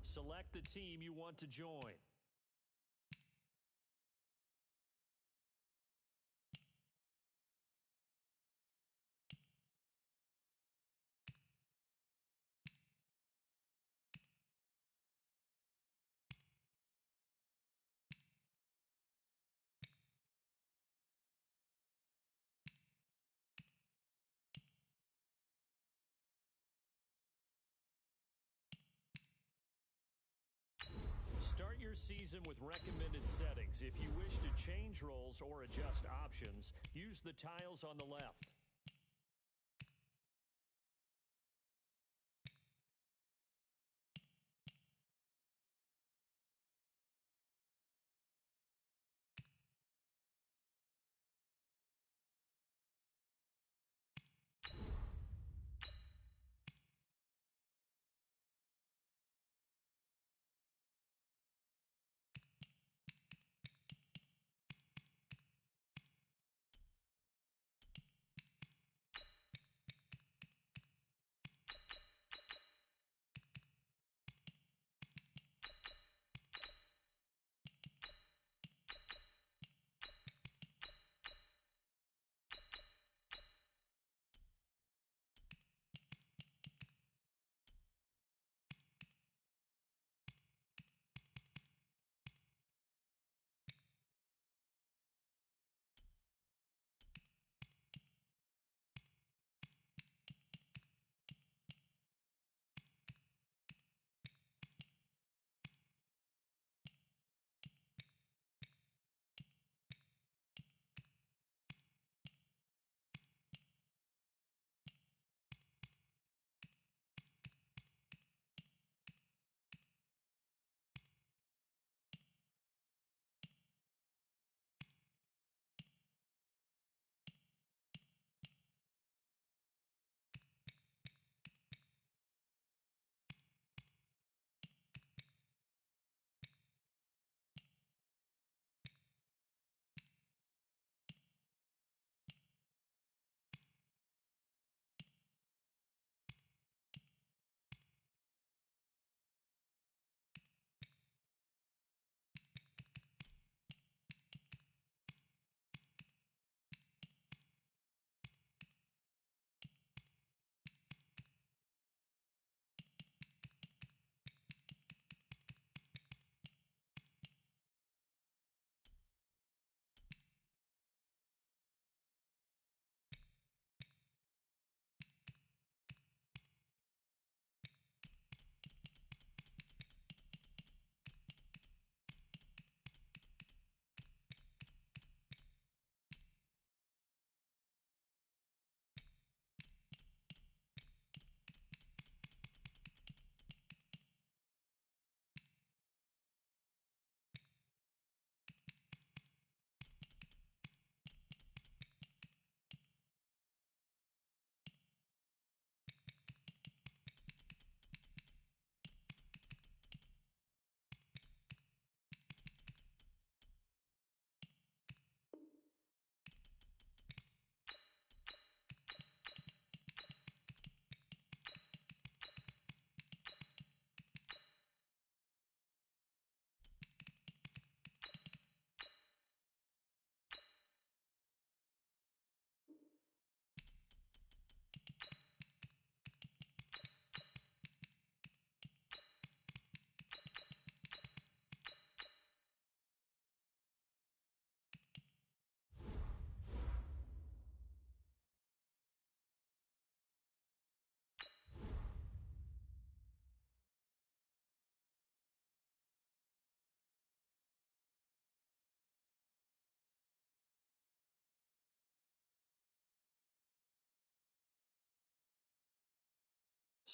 Select the team you want to join. Start your season with recommended settings. If you wish to change roles or adjust options, use the tiles on the left.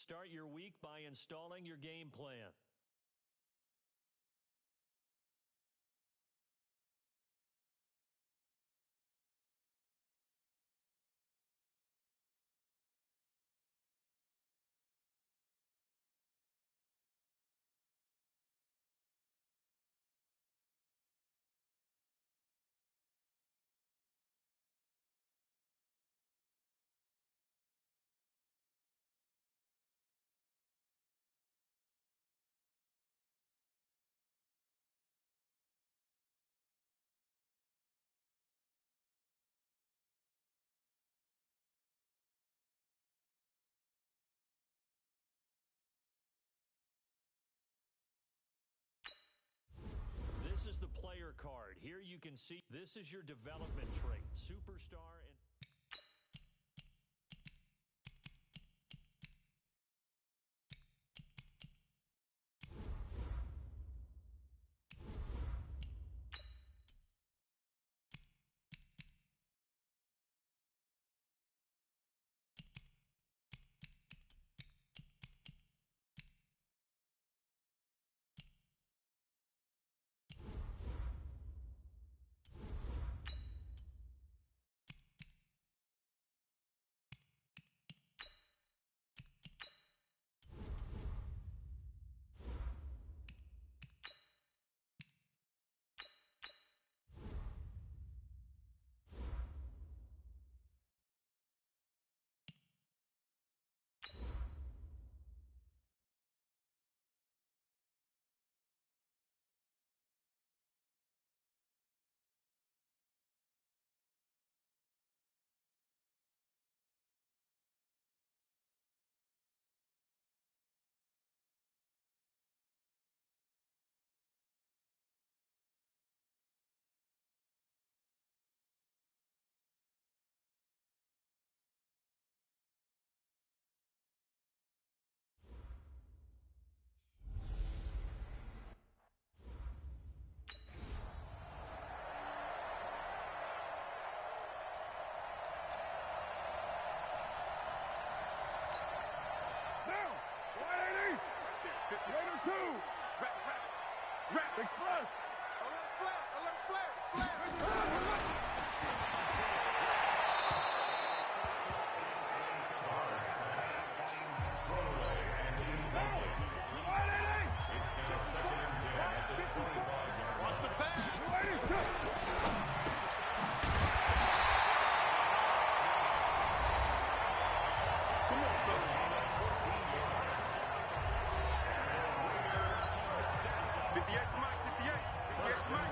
Start your week by installing your game plan. you can see this is your development trait. Superstar and Express! Alert flag! Alert flag! Watch the pass! Come on, fellas. 58 to Mike, 58. 58 to Mike.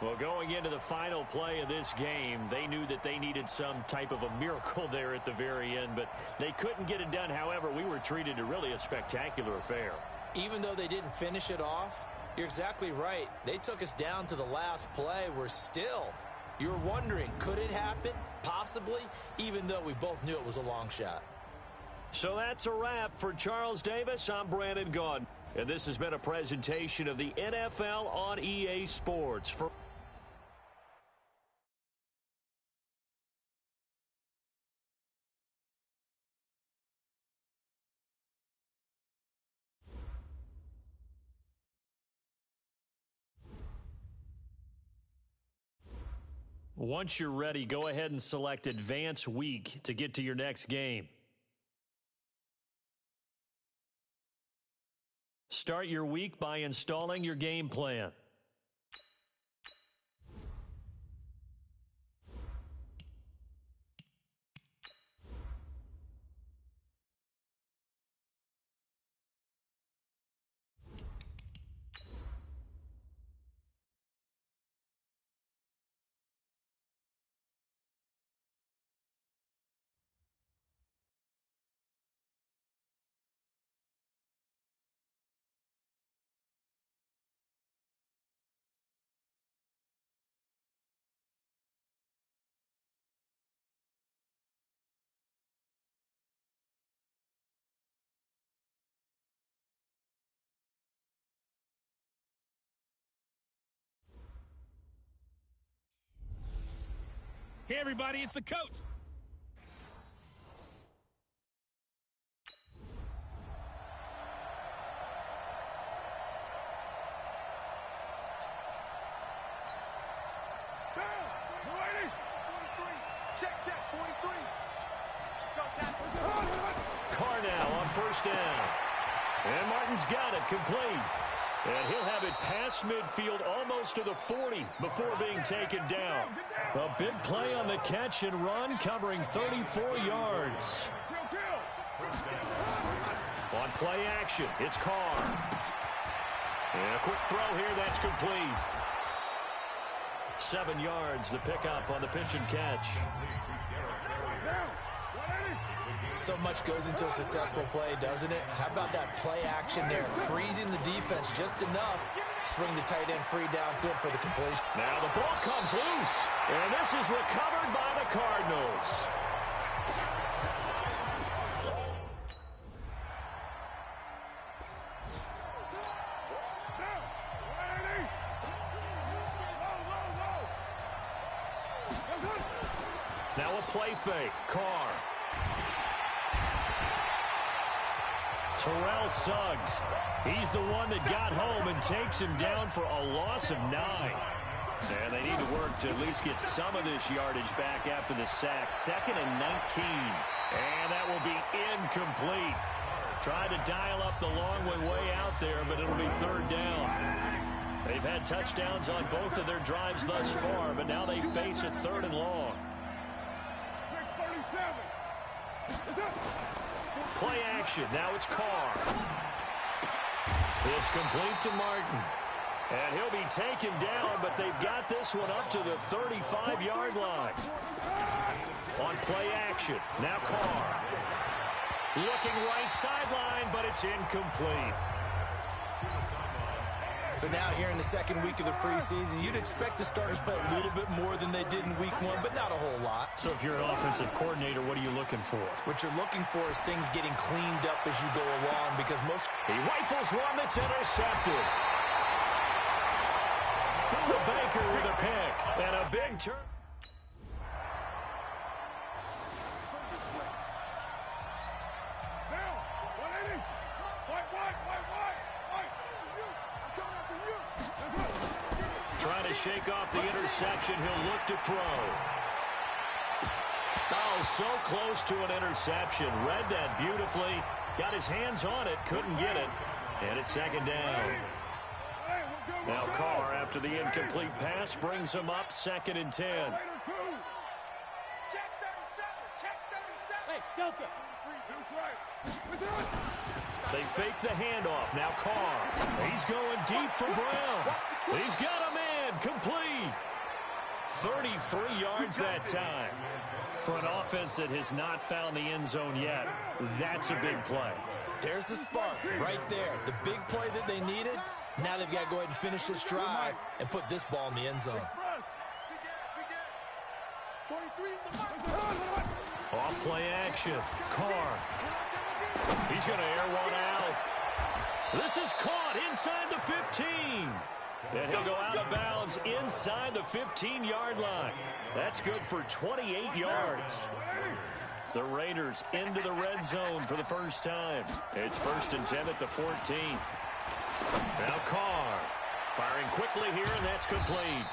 Well, going into the final play of this game, they knew that they needed some type of a miracle there at the very end, but they couldn't get it done. However, we were treated to really a spectacular affair. Even though they didn't finish it off, you're exactly right. They took us down to the last play. You're wondering, could it happen? Possibly, even though we both knew it was a long shot. So that's a wrap for Charles Davis. I'm Brandon Gaudin. And this has been a presentation of the NFL on EA Sports. Once you're ready, go ahead and select Advance Week to get to your next game. Start your week by installing your game plan. Hey, everybody, it's the coach. Carr now on first down. And Martin's got it complete. And he'll have it past midfield almost to the 40 before being taken down. A big play on the catch and run, covering 34 yards. On play action, it's Carr. And a quick throw here, that's complete. 7 yards, the pickup on the pitch and catch. So much goes into a successful play, doesn't it? How about that play action there? Freezing the defense just enough. Swing the tight end free downfield for the completion. Now the ball comes loose. And this is recovered by the Cardinals. Now a play fake. Carr. Terrell Suggs. He's the one that got home and takes him down for a loss of 9. And they need to work to at least get some of this yardage back after the sack. 2nd and 19. And that will be incomplete. Tried to dial up the long way out there, but it'll be 3rd down. They've had touchdowns on both of their drives thus far, but now they face a 3rd and long. Play action. Now it's Carr. It's complete to Martin. And he'll be taken down, but they've got this one up to the 35-yard line. On play action. Now Carr. Looking right sideline, but it's incomplete. So now here in the 2nd week of the preseason, you'd expect the starters to play a little bit more than they did in week 1, but not a whole lot. So if you're an offensive coordinator, what are you looking for? What you're looking for is things getting cleaned up as you go along, because most... He rifles one that's intercepted. Buda Baker with a pick and a big turn. Trying to shake off the interception. He'll look to throw. Oh, so close to an interception. Read that beautifully. Got his hands on it. Couldn't get it. And it's 2nd down. Now Carr, after the incomplete pass, brings him up 2nd and 10. They fake the handoff. Now Carr. He's going deep for Brown. He's got a man. Complete. 33 yards that time. For an offense that has not found the end zone yet, that's a big play. There's the spark right there. The big play that they needed. Now they've got to go ahead and finish this drive and put this ball in the end zone. Off play action. Carr. He's going to air one out. This is caught inside the 15. And he'll go out of bounds inside the 15-yard line. That's good for 28 yards. The Raiders into the red zone for the first time. It's 1st and 10 at the 14. Now Carr firing quickly here, and that's complete.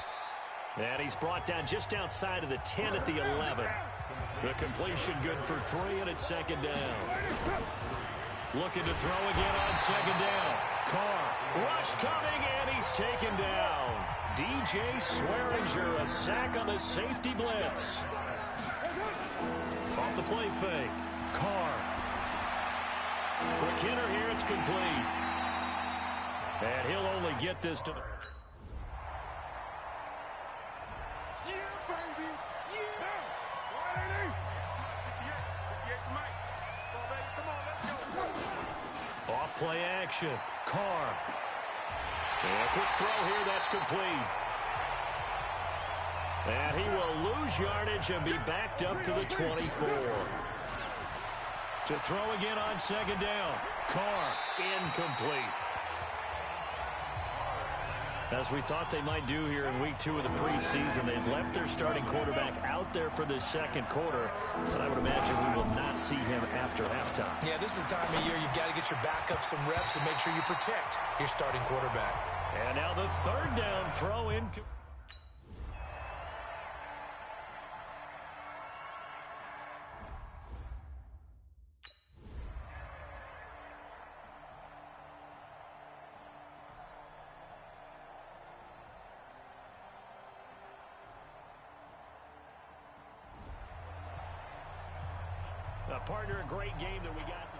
And he's brought down just outside of the 10 at the 11. The completion good for 3, and it's 2nd down. Looking to throw again on 2nd down. Carr, rush coming, and he's taken down. DJ Swearinger, a sack on the safety blitz. Off the play fake. Carr. Quick hitter here, it's complete. And he'll only get this to the... Off-play action. Carr. And a quick throw here. That's complete. And he will lose yardage and be backed up to the 24. To throw again on 2nd down. Carr. Incomplete. As we thought they might do here in week 2 of the preseason, they've left their starting quarterback out there for this 2nd quarter, but I would imagine we will not see him after halftime. Yeah, this is the time of year you've got to get your backup some reps and make sure you protect your starting quarterback. And now the 3rd down throw in. Partner, a great game that we got to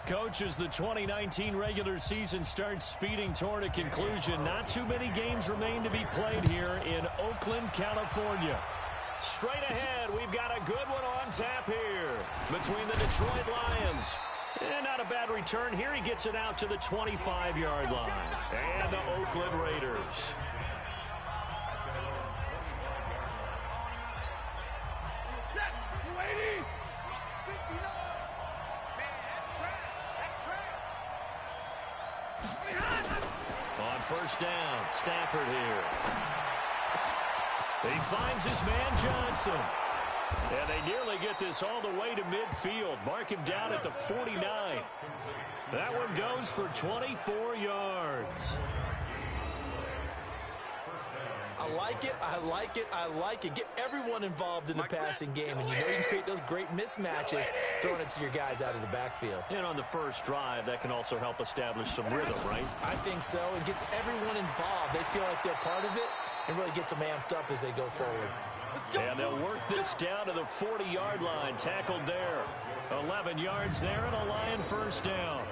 Coach, as the 2019 regular season starts speeding toward a conclusion, not too many games remain to be played here in Oakland, California. Straight ahead, we've got a good one on tap here between the Detroit Lions. And not a bad return here. He gets it out to the 25-yard line. And the Oakland Raiders. On first down, Stafford here. He finds his man Johnson. And they nearly get this all the way to midfield. Mark him down at the 49. That one goes for 24 yards. I like it, I like it, I like it. Get everyone involved in the passing game, and you know you can create those great mismatches throwing it to your guys out of the backfield. And on the first drive, that can also help establish some rhythm, right? I think so. It gets everyone involved. They feel like they're part of it and really gets them amped up as they go forward. And they'll work this down to the 40-yard line. Tackled there. 11 yards there and a Lion first down.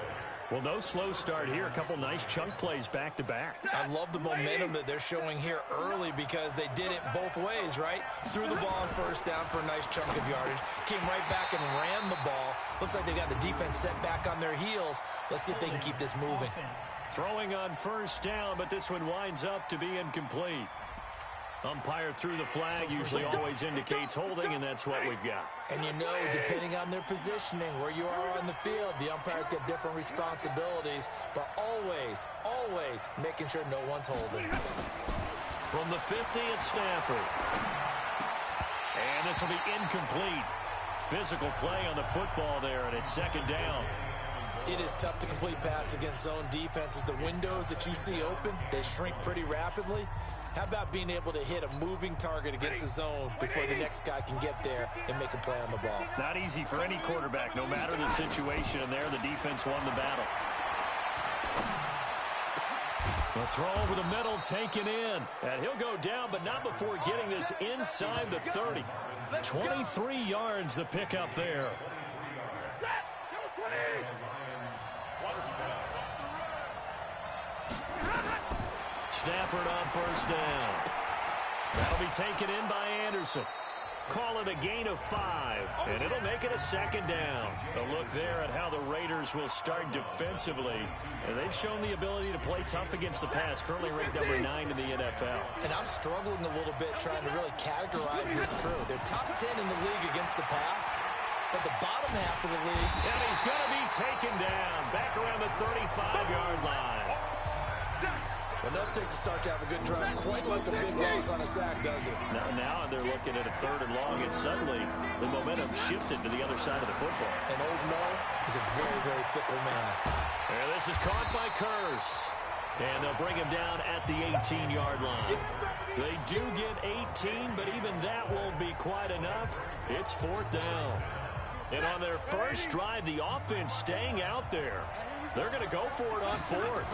Well, no slow start here. A couple nice chunk plays back-to-back. I love the momentum that they're showing here early because they did it both ways, right? Threw the ball on first down for a nice chunk of yardage. Came right back and ran the ball. Looks like they got the defense set back on their heels. Let's see if they can keep this moving. Throwing on first down, but this one winds up to be incomplete. Umpire threw the flag, usually always indicates holding, and that's what we've got. And you know, depending on their positioning, where you are on the field, the umpire's got different responsibilities, but always, always making sure no one's holding. From the 50, it's Stafford. And this will be incomplete. Physical play on the football there, and it's second down. It is tough to complete pass against zone defenses. The windows that you see open, they shrink pretty rapidly. How about being able to hit a moving target against a zone before the next guy can get there and make a play on the ball? Not easy for any quarterback, no matter the situation, and there the defense won the battle. The throw over the middle, taken in. And he'll go down, but not before getting this inside the 30. 23 yards the pickup there. Stafford on first down. That'll be taken in by Anderson. Call it a gain of 5, and it'll make it a second down. A look there at how the Raiders will start defensively. And they've shown the ability to play tough against the pass, currently ranked number 9 in the NFL. And I'm struggling a little bit trying to really categorize this crew. They're top 10 in the league against the pass, but the bottom half of the league. And he's going to be taken down back around the 35-yard line. Well, that takes a start to have a good drive, quite like a big loss on a sack, does it? Now they're looking at a 3rd and long, and suddenly the momentum shifted to the other side of the football. And Old Mo is a very, very fickle man. And this is caught by Curse. And they'll bring him down at the 18-yard line. They do get 18, but even that won't be quite enough. It's 4th down. And on their first drive, the offense staying out there. They're going to go for it on 4th.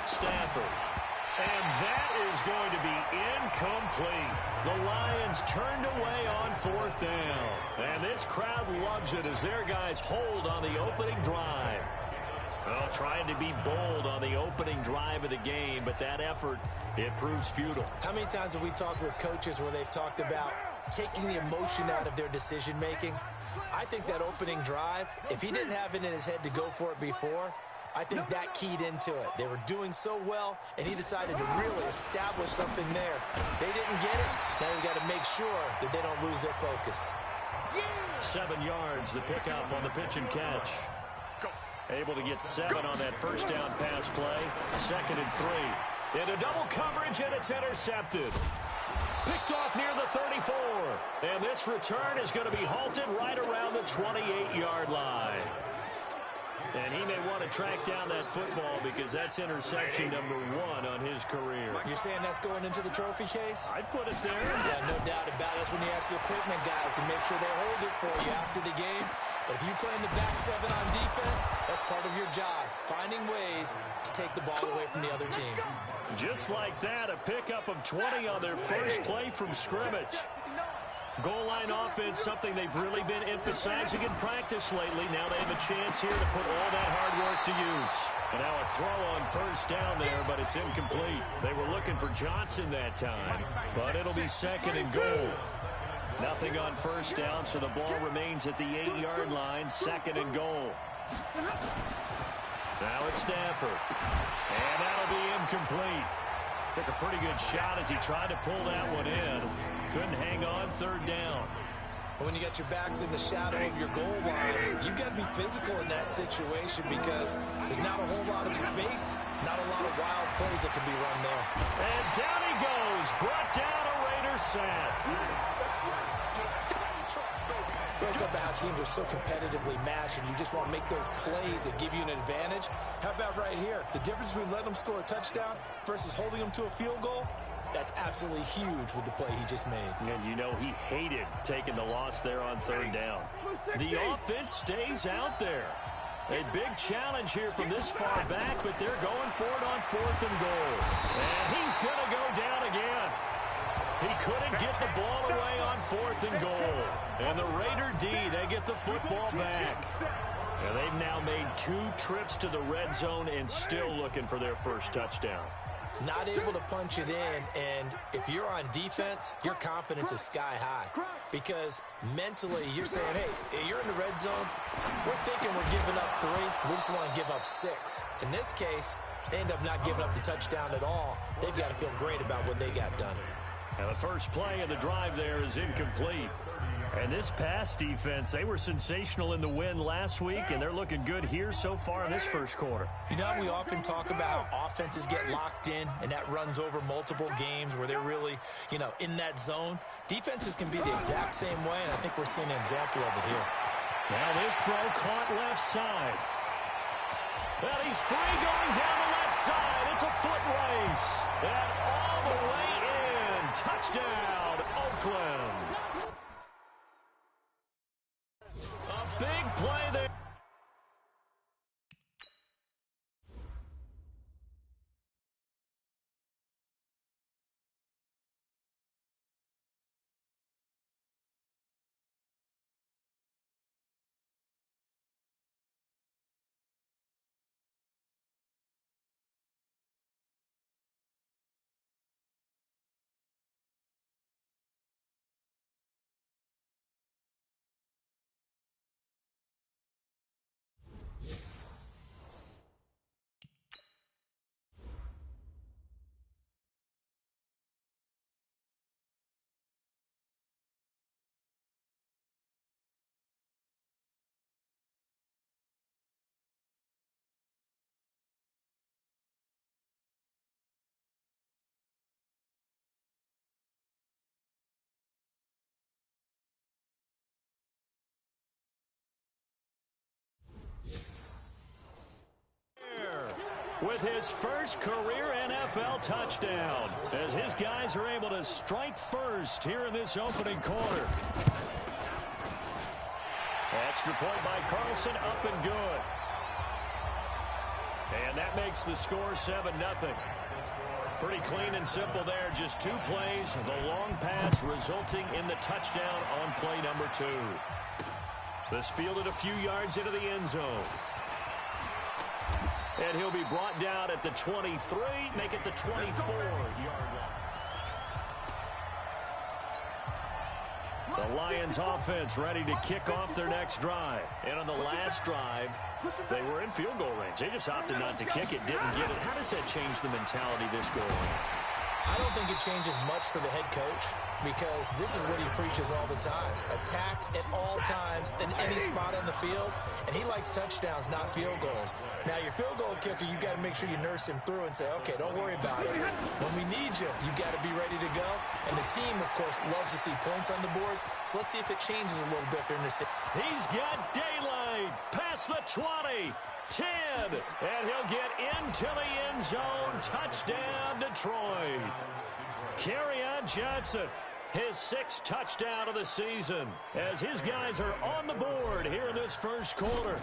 Stafford. And that is going to be incomplete. The Lions turned away on 4th down. And this crowd loves it as their guys hold on the opening drive. Well, trying to be bold on the opening drive of the game, but that effort, it proves futile. How many times have we talked with coaches where they've talked about taking the emotion out of their decision-making? I think that opening drive, if he didn't have it in his head to go for it before, I think that keyed into it. They were doing so well, and he decided to really establish something there. They didn't get it. Now you got to make sure that they don't lose their focus. 7 yards, the pickup on the pitch and catch. Able to get 7 on that first down pass play. 2nd and 3. Into double coverage, and it's intercepted. Picked off near the 34. And this return is going to be halted right around the 28-yard line. And he may want to track down that football because that's interception number 1 on his career. You're saying that's going into the trophy case? I'd put it there. Yeah, no doubt about it. That's when you ask the equipment guys to make sure they hold it for you after the game. But if you play in the back 7 on defense, that's part of your job, finding ways to take the ball away from the other team. Just like that, a pickup of 20 on their first play from scrimmage. Goal line offense, something they've really been emphasizing in practice lately. Now they have a chance here to put all that hard work to use. And now a throw on first down there, but it's incomplete. They were looking for Johnson that time, but it'll be second and goal. Nothing on first down, so the ball remains at the 8-yard line, second and goal. Now it's Stafford. And that'll be incomplete. Took a pretty good shot as he tried to pull that one in. Couldn't hang on, third down. When you got your backs in the shadow of your goal line, you've got to be physical in that situation because there's not a whole lot of space, not a lot of wild plays that can be run there. And down he goes. Brought down a Raider sack. Well, it's about how teams are so competitively matched, and you just want to make those plays that give you an advantage. How about right here? The difference between letting them score a touchdown versus holding them to a field goal, that's absolutely huge with the play he just made. And you know he hated taking the loss there on third down. The offense stays out there. A big challenge here from this far back, but they're going for it on fourth and goal. And he's going to go down again. He couldn't get the ball away on fourth and goal. And the Raider D, they get the football back. And they've now made 2 trips to the red zone and still looking for their first touchdown. Not able to punch it in, and if you're on defense, your confidence is sky high. Because mentally, you're saying, hey, you're in the red zone. We're thinking we're giving up 3. We just want to give up 6. In this case, they end up not giving up the touchdown at all. They've got to feel great about what they got done. And the first play of the drive there is incomplete. And this pass defense, they were sensational in the win last week, and they're looking good here so far in this first quarter. You know, we often talk about how offenses get locked in, and that runs over multiple games where they're really, in that zone. Defenses can be the exact same way, and I think we're seeing an example of it here. Now this throw caught left side. Well, he's free going down the left side. It's a foot race. And all the way in. Touchdown, Oakland. A big play there. With his first career NFL touchdown, as his guys are able to strike first here in this opening quarter. Extra point by Carlson, up and good. And that makes the score 7-0. Pretty clean and simple there, just 2 plays. The long pass resulting in the touchdown on play number 2. This fielded a few yards into the end zone. And he'll be brought down at the 23, make it the 24-yard line. The Lions offense ready to kick off their next drive. And on the last drive, they were in field goal range. They just opted not to kick it, didn't get it. How does that change the mentality this goal line? I don't think it changes much for the head coach because this is what he preaches all the time. Attack at all times in any spot on the field, and he likes touchdowns, not field goals. Now, your field goal kicker, you got to make sure you nurse him through and say, okay, don't worry about it. When we need you, you got to be ready to go. And the team, of course, loves to see points on the board, so let's see if it changes a little bit for him to see. He's got daylight past the 20. 10, and he'll get into the end zone. Touchdown, Detroit. Kerryon Johnson, his 6th touchdown of the season, as his guys are on the board here in this first quarter.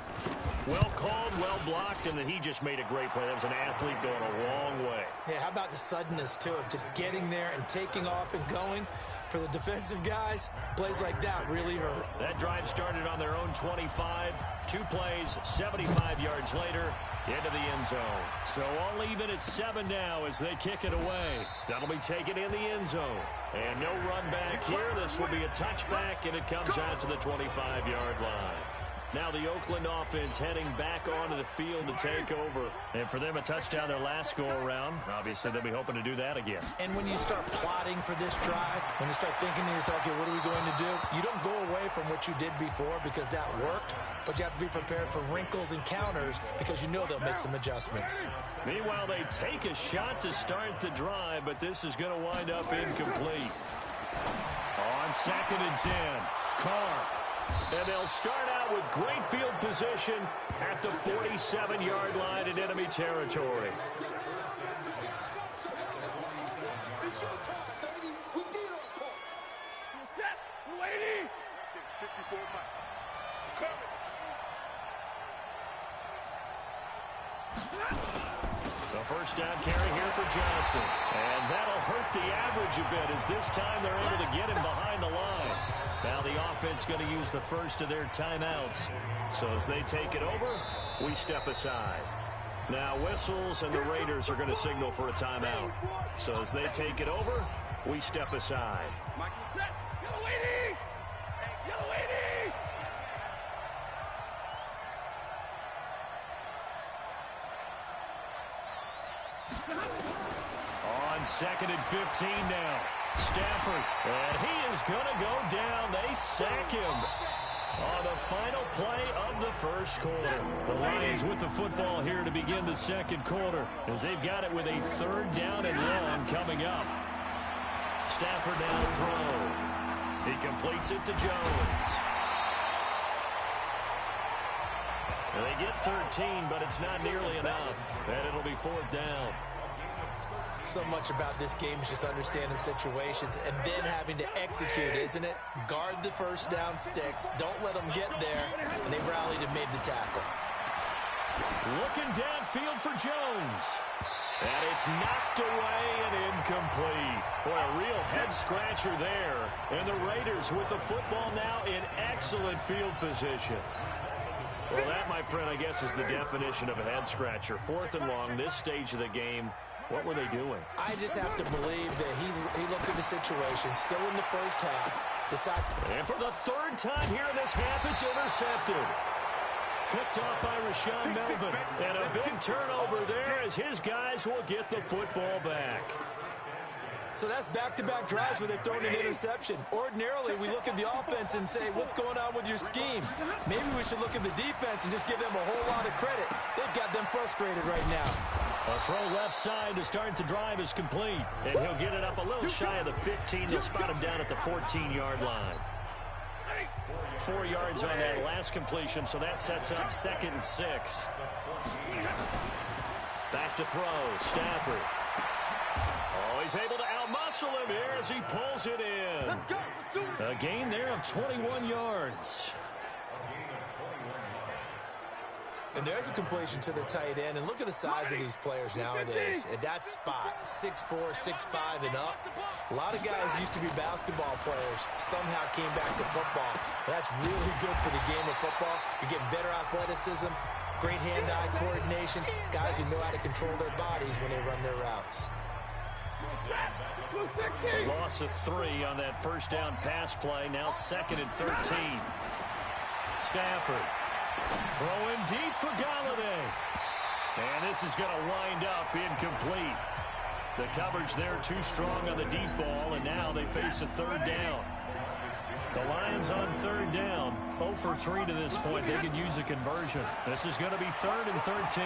Well called, well blocked, and then he just made a great play. That was an athlete going a long way. Yeah, how about the suddenness, too, of just getting there and taking off and going? For the defensive guys, plays like that really hurt. That drive started on their own 25. 2 plays, 75 yards later, into the end zone. So all even at 7 now as they kick it away. That'll be taken in the end zone. And no run back here. This will be a touchback, and it comes out to the 25-yard line. Now the Oakland offense heading back onto the field to take over. And for them, a touchdown their last go-around. Obviously, they'll be hoping to do that again. And when you start plotting for this drive, when you start thinking to yourself, okay, what are we going to do? You don't go away from what you did before because that worked, but you have to be prepared for wrinkles and counters because you know they'll make some adjustments. Meanwhile, they take a shot to start the drive, but this is going to wind up incomplete. On 2nd and 10, Carr. And they'll start out with great field position at the 47-yard line in enemy territory. The first down carry here for Johnson. And that'll hurt the average a bit as this time they're able to get him behind the line. Now the offense going to use the first of their timeouts. So as they take it over, we step aside. Now whistles and the Raiders are going to signal for a timeout. So as they take it over, we step aside. On 2nd and 15 now. Stafford, and he is going to go down. They sack him on the final play of the first quarter. The Lions with the football here to begin the second quarter as they've got it with a 3rd down and long coming up. Stafford now to throw. He completes it to Jones. And they get 13, but it's not nearly enough, and it'll be 4th down. So much about this game is just understanding situations and then having to execute, isn't it? Guard the first down sticks. Don't let them get there. And they rallied and made the tackle. Looking downfield for Jones. And it's knocked away and incomplete. Boy, a real head-scratcher there. And the Raiders with the football now in excellent field position. Well, that, my friend, I guess is the definition of a head-scratcher. 4th and long, this stage of the game. What were they doing? I just have to believe that he looked at the situation, still in the first half. And for the 3rd time here in this half, it's intercepted. Picked off by Rashawn Melvin. And a big turnover there as his guys will get the football back. So that's back-to-back drives where they've thrown an interception. Ordinarily, we look at the offense and say, what's going on with your scheme? Maybe we should look at the defense and just give them a whole lot of credit. They've got them frustrated right now. A throw left side to start the drive is complete. And he'll get it up a little shy of the 15. They'll spot him down at the 14-yard line. 4 yards on that last completion, so that sets up 2nd and 6. Back to throw, Stafford. Oh, he's able to outmuscle him here as he pulls it in. A gain there of 21 yards. And there's a completion to the tight end. And look at the size of these players nowadays. At that spot, 6'4", 6'5", and up. A lot of guys used to be basketball players, somehow came back to football. And that's really good for the game of football. You're getting better athleticism, great hand-eye coordination, guys who know how to control their bodies when they run their routes. A loss of 3 on that first down pass play. Now 2nd and 13. Stafford. Throwing deep for Galladay. And this is going to wind up incomplete. The coverage there too strong on the deep ball, and now they face a 3rd down. The Lions on 3rd down. 0 for 3 to this point. They can use a conversion. This is going to be 3rd and 13.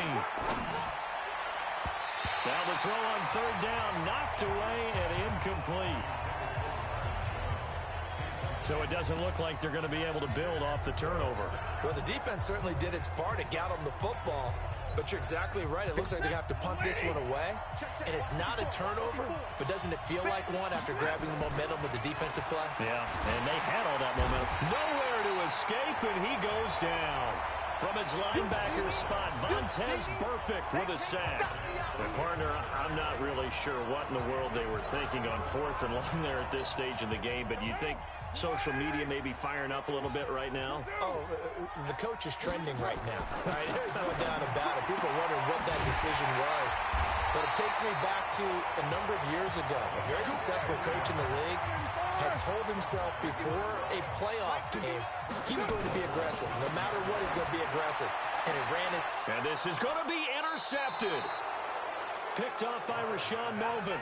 Now the throw on 3rd down, knocked away and incomplete. So it doesn't look like they're going to be able to build off the turnover. Well, the defense certainly did its part to get them the football. But you're exactly right. It looks like they have to punt this one away. And it's not a turnover, but doesn't it feel like one after grabbing the momentum with the defensive play? Yeah, and they had all that momentum. Nowhere to escape, and he goes down. From his linebacker spot, Vontaze Burfict with a sack. And partner, I'm not really sure what in the world they were thinking on 4th and long there at this stage in the game, but you think social media may be firing up a little bit right now? Oh, the coach is trending right now. Right? There's no doubt about it. People are wondering what that decision was. But it takes me back to a number of years ago. A very successful coach in the league had told himself before a playoff game he was going to be aggressive. No matter what, he's going to be aggressive. And he ran his... And this is going to be intercepted. Picked off by Rashaan Melvin.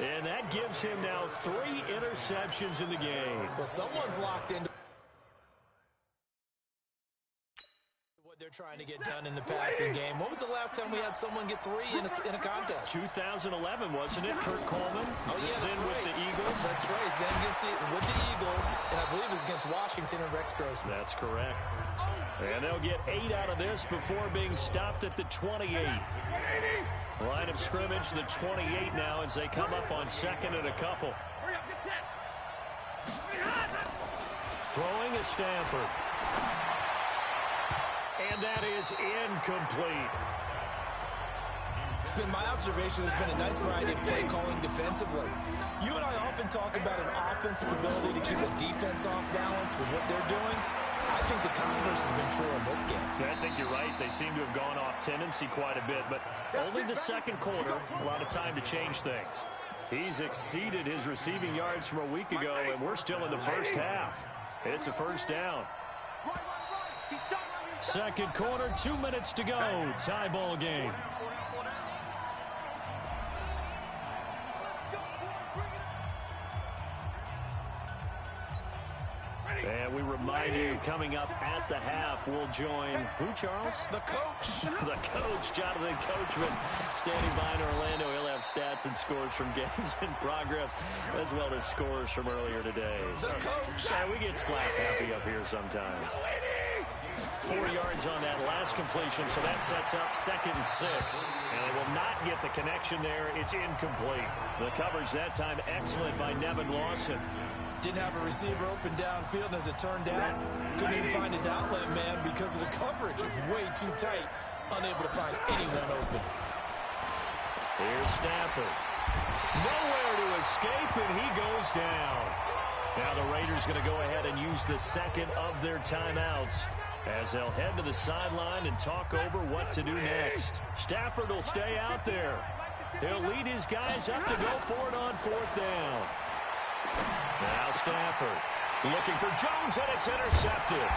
And that gives him now 3 interceptions in the game. Well, someone's locked into what they're trying to get done in the passing game. When was the last time we had someone get 3 in a contest? 2011, wasn't it? Kurt Coleman. Oh, yeah, that's then right. With the Eagles. That's right. He's then with the Eagles, and I believe it was against Washington and Rex Grossman. That's correct. And they'll get 8 out of this before being stopped at the 28. Line of scrimmage, the 28 now as they come up on 2nd and a couple. Throwing is Stafford. And that is incomplete. It's been my observation there's been a nice variety of play calling defensively. You and I often talk about an offense's ability to keep a defense off balance with what they're doing. I think the converse has been true in this game. Yeah, I think you're right. They seem to have gone off tendency quite a bit, but only the 2nd quarter, a lot of time to change things. He's exceeded his receiving yards from a week ago, and we're still in the first half. It's a first down. 2nd quarter, 2 minutes to go. Tie ball game. And we remind you, coming up at the half, we'll join who, Charles? The coach. The coach, Jonathan Coachman, standing by in Orlando. He'll have stats and scores from games in progress, as well as scores from earlier today. The coach. Yeah, we get slap happy up here sometimes. 4 yards on that last completion, so that sets up 2nd and 6. And they will not get the connection there. It's incomplete. The coverage that time excellent by Nevin Lawson. Didn't have a receiver open downfield, and as it turned out, couldn't even find his outlet man because of the coverage. It was way too tight, unable to find anyone open. Here's Stafford. Nowhere to escape, and he goes down. Now the Raiders going to go ahead and use the 2nd of their timeouts as they'll head to the sideline and talk over what to do next. Stafford will stay out there. He'll lead his guys up to go for it on 4th down. Now Stafford looking for Jones, and it's intercepted.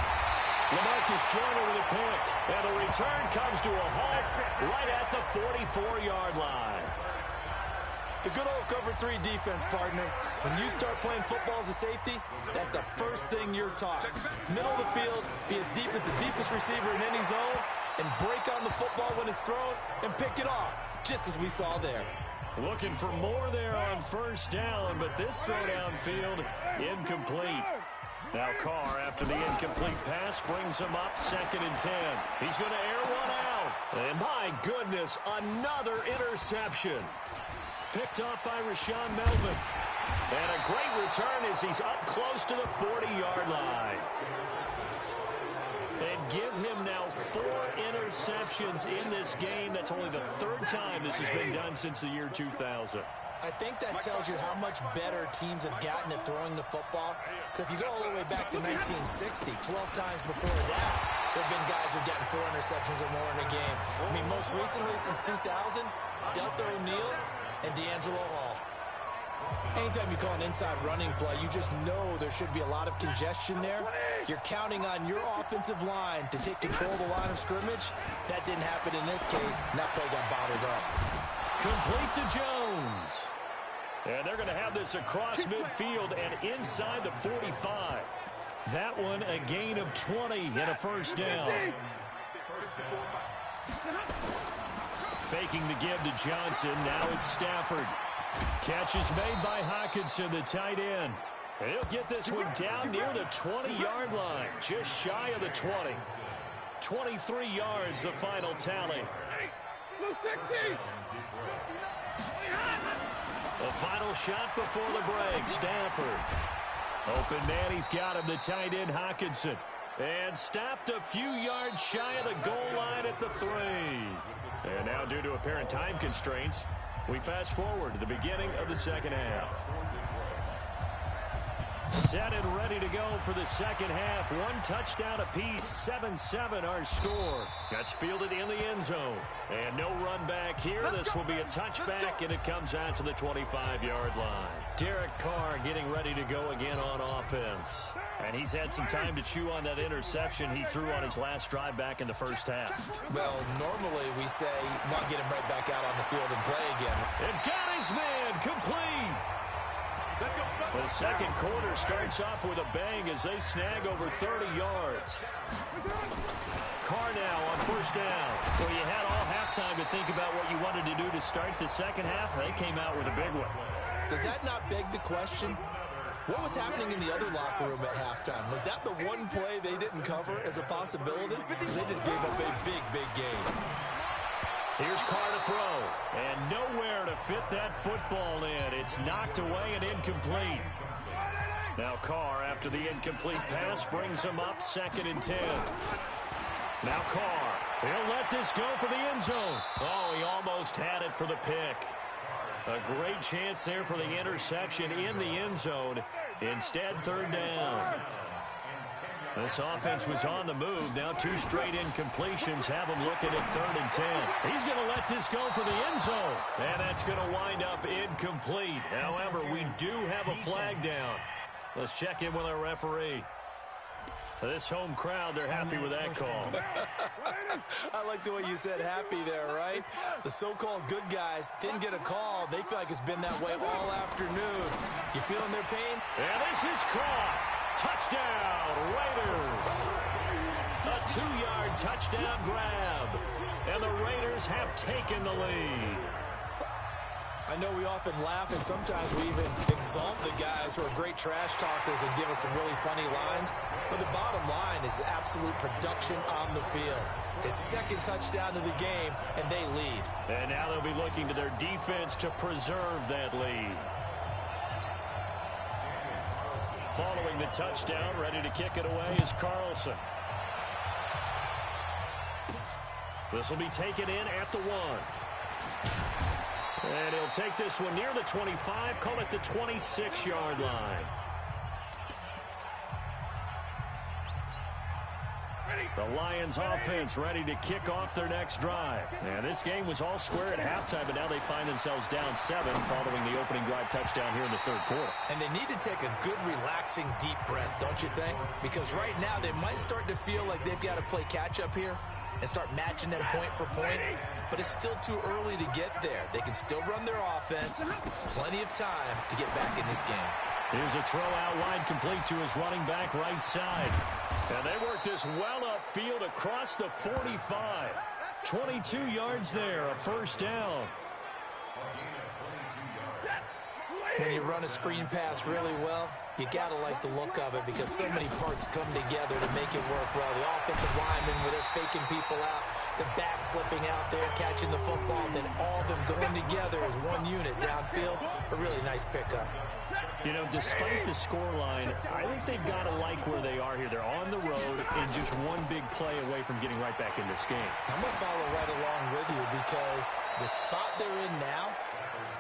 LaMarcus Joyner with a pick, and the return comes to a halt right at the 44-yard line. The good old cover 3 defense, partner. When you start playing football as a safety, that's the first thing you're taught. Middle of the field, be as deep as the deepest receiver in any zone, and break on the football when it's thrown and pick it off, just as we saw there. Looking for more there on 1st down, but this throw downfield incomplete. Now Carr, after the incomplete pass, brings him up 2nd and 10. He's going to air one out. And my goodness, another interception. Picked off by Rashaan Melvin. And a great return as he's up close to the 40-yard line. And give him now 4 interceptions in this game. That's only the 3rd time this has been done since the year 2000. I think that tells you how much better teams have gotten at throwing the football. Because if you go all the way back to 1960, 12 times before that, there have been guys who have gotten 4 interceptions or more in a game. I mean, most recently, since 2000, Deltha O'Neal and D'Angelo Hall. Anytime you call an inside running play, you just know there should be a lot of congestion there. You're counting on your offensive line to take control of the line of scrimmage. That didn't happen in this case, and that play got bottled up. Complete to Jones. And they're going to have this across midfield and inside the 45. That one a gain of 20 and a 1st down. Faking the give to Johnson. Now it's Stafford. Catch is made by Hockenson, the tight end. And he'll get this one down near the 20-yard line, just shy of the 20. 23 yards, the final tally. The final shot before the break. Stafford Open man, he's got him, the tight end Hawkinson. And stopped a few yards shy of the goal line at the 3. And now, due to apparent time constraints, we fast forward to the beginning of the second half. Set and ready to go for the second half. 1 touchdown apiece, 7-7 our score. That's fielded in the end zone. And no run back here. This will be a touchback, and it comes out to the 25-yard line. Derek Carr getting ready to go again on offense. And he's had some time to chew on that interception he threw on his last drive back in the first half. Well, normally we say, well, get him right back out on the field and play again. And got his man complete. The second quarter starts off with a bang as they snag over 30 yards. Carr now on first down. Well, you had all halftime to think about what you wanted to do to start the second half. They came out with a big one. Does that not beg the question? What was happening in the other locker room at halftime? Was that the one play they didn't cover as a possibility? Because they just gave up a big, big game. Here's Carr to throw, and nowhere to fit that football in. It's knocked away and incomplete. Now Carr, after the incomplete pass, brings him up 2nd and 10. Now Carr, he'll let this go for the end zone. Oh, he almost had it for the pick. A great chance there for the interception in the end zone. Instead, 3rd down. This offense was on the move. Now 2 straight incompletions have him looking at 3rd and 10. He's going to let this go for the end zone. And that's going to wind up incomplete. However, we do have a flag down. Let's check in with our referee. This home crowd, they're happy with that call. I like the way you said happy there, right? The so-called good guys didn't get a call. They feel like it's been that way all afternoon. You feeling their pain? And this is caught. Touchdown, Raiders. A 2-yard touchdown grab. And the Raiders have taken the lead. I know we often laugh, and sometimes we even exalt the guys who are great trash talkers and give us some really funny lines. But the bottom line is absolute production on the field. His 2nd touchdown of the game, and they lead. And now they'll be looking to their defense to preserve that lead. Following the touchdown, ready to kick it away is Carlson. This will be taken in at the 1. And he'll take this one near the 25, call it the 26-yard line. The Lions offense ready to kick off their next drive. And this game was all square at halftime, but now they find themselves down 7 following the opening drive touchdown here in the 3rd quarter. And they need to take a good, relaxing, deep breath, don't you think? Because right now they might start to feel like they've got to play catch-up here and start matching them point for point. But it's still too early to get there. They can still run their offense. Plenty of time to get back in this game. Here's a throw out wide complete to his running back right side. And they work this well upfield across the 45. 22 yards there, a 1st down. When you run a screen pass really well, you got to like the look of it because so many parts come together to make it work well. The offensive linemen, where they're faking people out, the back slipping out there, catching the football, then all of them going together as one unit downfield. A really nice pickup. You know, despite the scoreline, I think they've got to like where they are here. They're on the road and just one big play away from getting right back in this game. I'm going to follow right along with you because the spot they're in now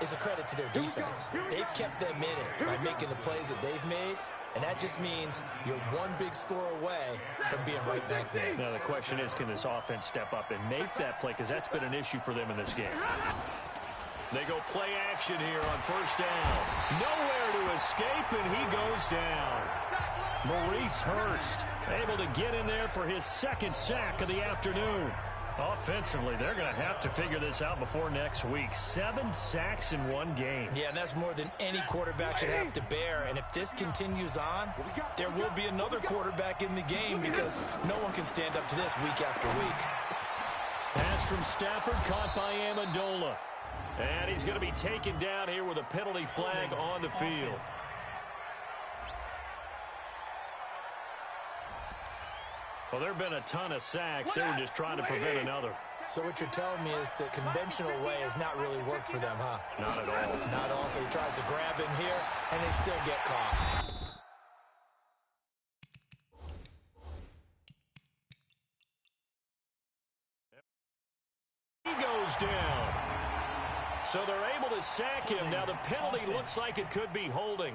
is a credit to their defense. They've kept them in it by making the plays that they've made, and that just means you're one big score away from being right back there. Now, the question is, can this offense step up and make that play? Because that's been an issue for them in this game. They go play action here on 1st down. Nowhere to escape, and he goes down. Maurice Hurst able to get in there for his 2nd sack of the afternoon. Offensively, they're going to have to figure this out before next week. 7 sacks in one game. Yeah, and that's more than any quarterback should have to bear. And if this continues on, there will be another quarterback in the game because no one can stand up to this week after week. Pass from Stafford caught by Amendola. And he's going to be taken down here with a penalty flag on the field. Well, there have been a ton of sacks. They were just trying to prevent another. So what you're telling me is the conventional way has not really worked for them, huh? Not at all. Not at all. So he tries to grab him here, and they still get caught. goes down. So they're able to sack him. Now the penalty looks like it could be holding.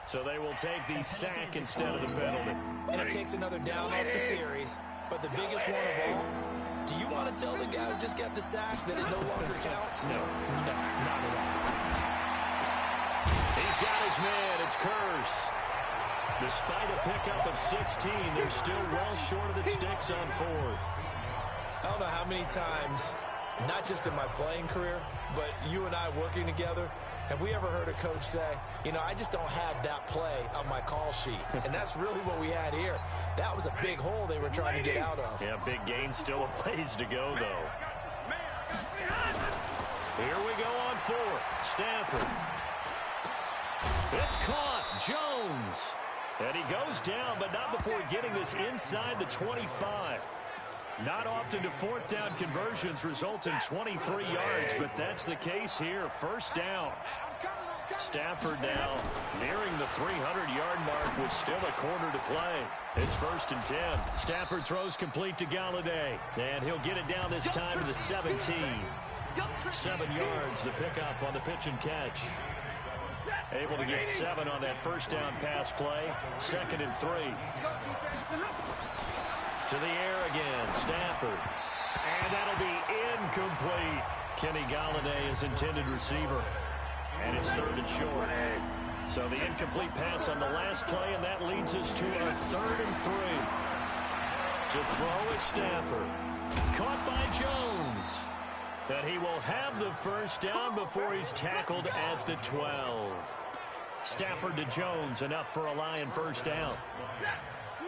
So they will take the sack instead of the penalty. And it takes another down off the series. But the biggest one of all, do you want to tell the guy who just got the sack that it no longer counts? No. No, not at all. He's got his man. It's Curse. Despite a pickup of 16, they're still well short of the sticks on fourth. I don't know how many times, not just in my playing career, but you and I working together, have we ever heard a coach say, you know, I just don't have that play on my call sheet. And that's really what we had here. That was a big hole they were trying to get out of. Yeah, big gain, still a ways to go, though. Here we go on fourth. Stafford. It's caught. Jones. And he goes down, but not before getting this inside the 25. Not often do fourth down conversions result in 23 yards, but that's the case here. First down. Stafford now nearing the 300-yard mark with still a quarter to play. It's 1st and 10. Stafford throws complete to Galladay, and he'll get it down this time to the 17. 7 yards, the pickup on the pitch and catch. Able to get 7 on that first down pass play. 2nd and 3. To the air again, Stafford. And that'll be incomplete. Kenny Galladay is intended receiver. And it's 3rd and short. So the incomplete pass on the last play, and that leads us to a 3rd and 3. To throw is Stafford. Caught by Jones. And he will have the first down before he's tackled at the 12. Stafford to Jones, enough for a Lion first down.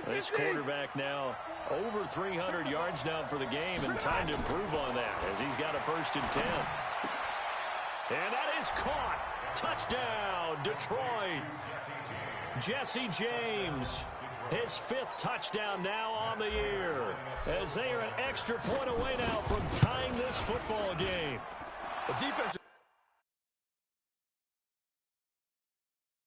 This quarterback now over 300 yards now for the game, and time to improve on that as he's got a 1st and 10. And that is caught. Touchdown, Detroit. Jesse James, his 5th touchdown now on the year, as they are an extra point away now from tying this football game. The defense